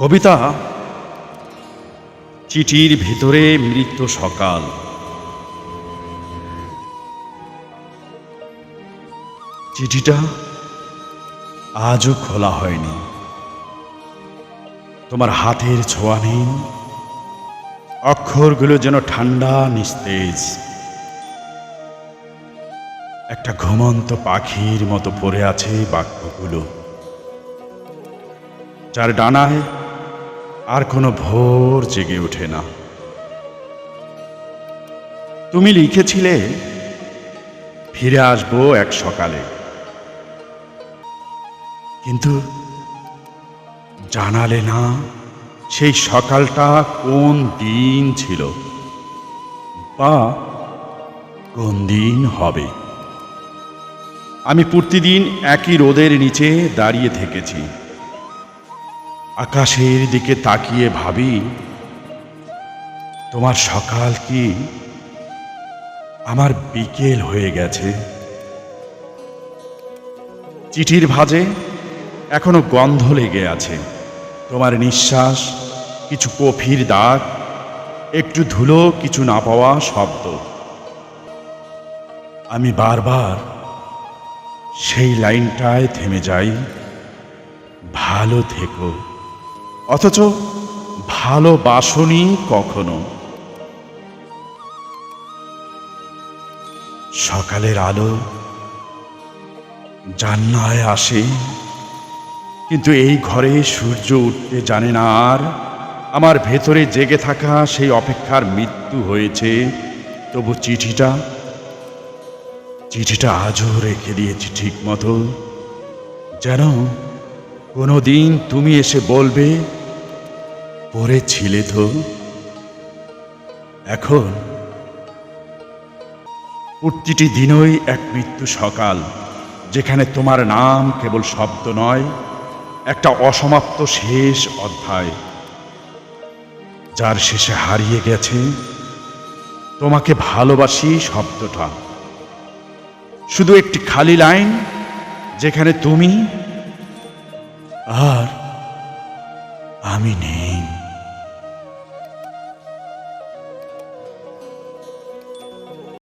কবিতা চিঠির ভিতরে মৃত সকাল। চিঠিটা আজও খোলা হয়নি, তোমার হাতের ছোঁয়া নেই, অক্ষরগুলো যেন ঠান্ডা নিস্তেজ, একটা ঘুমন্ত পাখির মতো পড়ে আছে বাক্যগুলো, যার ডানায় আর কোনো ভোর জেগে ওঠে না। তুমি লিখেছিলে ফিরে আসবো এক সকালে, কিন্তু জানালে না সেই সকালটা কোন দিন ছিল বা কোন দিন হবে। আমি প্রতিদিন একই রোদের নিচে দাঁড়িয়ে থেকেছি, আকাশের দিকে তাকিয়ে ভাবি তোমার সকাল কি আমার বিকেল হয়ে গেছে। চিঠির ভাঁজে এখনো গন্ধ লেগে আছে, তোমার নিঃশ্বাস, কিছু কফির দাগ, একটু ধুলো, কিছু না পাওয়া শব্দ। আমি বারবার সেই লাইনটায় থেমে যাই, ভালো থেকো, অথচ ভালোবাসনি কখনো। সকালের আলো জান্নায় আসে, কিন্তু এই ঘরে সূর্য উঠতে জানে না আর। আমার ভেতরে জেগে থাকা সেই অপেক্ষার মৃত্যু হয়েছে, তবু চিঠিটা আজও রেখে দিয়েছি ঠিক মতো, যেন কোনোদিন তুমি এসে বলবে পড়েছিলে তো। এখন প্রতিটি দিনই এক মৃত্যু সকাল, যেখানে তোমার নাম কেবল শব্দ নয়, একটা অসমাপ্ত শেষ অধ্যায়, যার শেষে হারিয়ে গেছে তোমাকে ভালোবাসি শব্দটা। শুধু একটি খালি লাইন, যেখানে তুমি আর আমি নেই।